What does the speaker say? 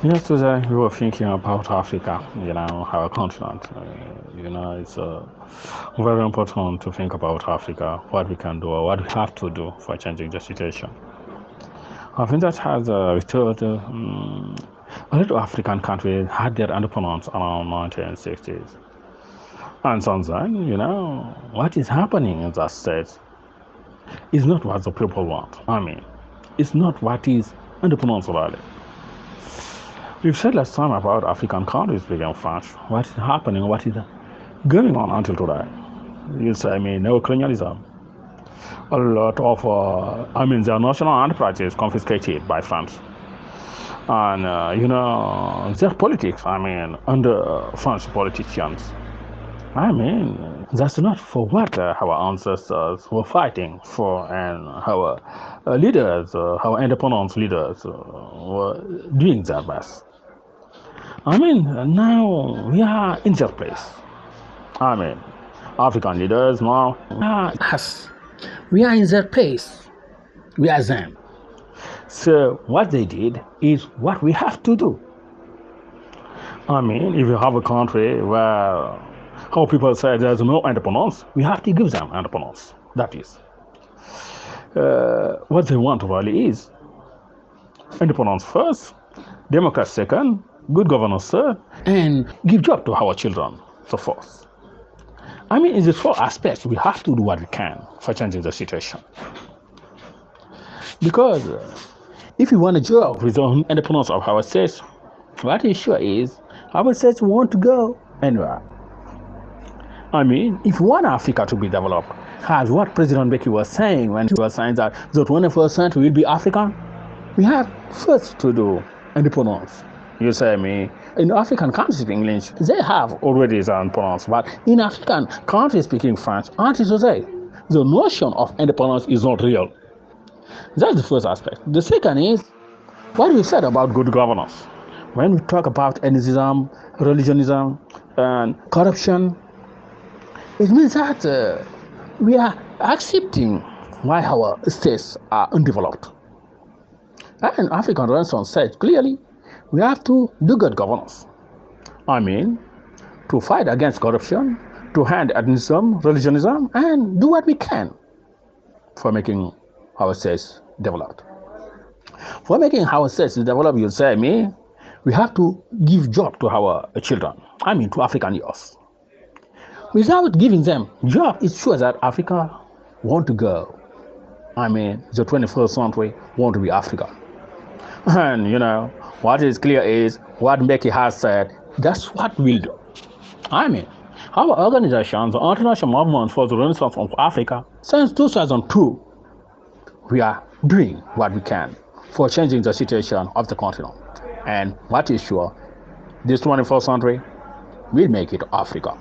Yesterday we were thinking about Africa, our continent. It's very important to think about Africa, what we can do or what we have to do for changing the situation. I think that has returned, a lot of African countries had their independence around 1960s. And since then, what is happening in that state is not what the people want. It's not what is independence really. We've said last time about African countries speaking French. What is happening? What is going on until today? Neocolonialism. A lot of, their national enterprises confiscated by France. And, their politics, under French politicians. That's not for what our ancestors were fighting for, and our leaders, our independence leaders were doing their best. Now we are in that place. African leaders now are Us. We are in their place. We are them. So what they did is what we have to do. If you have a country where how people say there's no independence, we have to give them independence. That is. What they want really is independence first, democracy second, good governance third, and give job to our children, so forth. In these four aspects, we have to do what we can for changing the situation. Because if we want a job with the independence of our states, what is sure is our states want to go anywhere. If we want Africa to be developed, as what President Becky was saying when he was saying that the 21st century will be African, we have first to do independence. In African countries speaking English, they have already the independence, but in African countries speaking French, until today, the notion of independence is not real. That's the first aspect. The second is what we said about good governance. When we talk about ethnicism, religionism, and corruption, it means that we are accepting why our states are undeveloped. And African Renaissance said clearly, we have to do good governance. To fight against corruption, to hand ethnicism, religionism, and do what we can for making our states developed. For making our states developed, we have to give job to our children, to African youth. Without giving them job, it's sure that Africa want to go. The 21st century want to be Africa. And what is clear is what Mbeki has said, that's what we'll do. Our organization, the International Movement for the Renaissance of Africa, since 2002, we are doing what we can for changing the situation of the continent. And what is sure, this 21st century will make it Africa.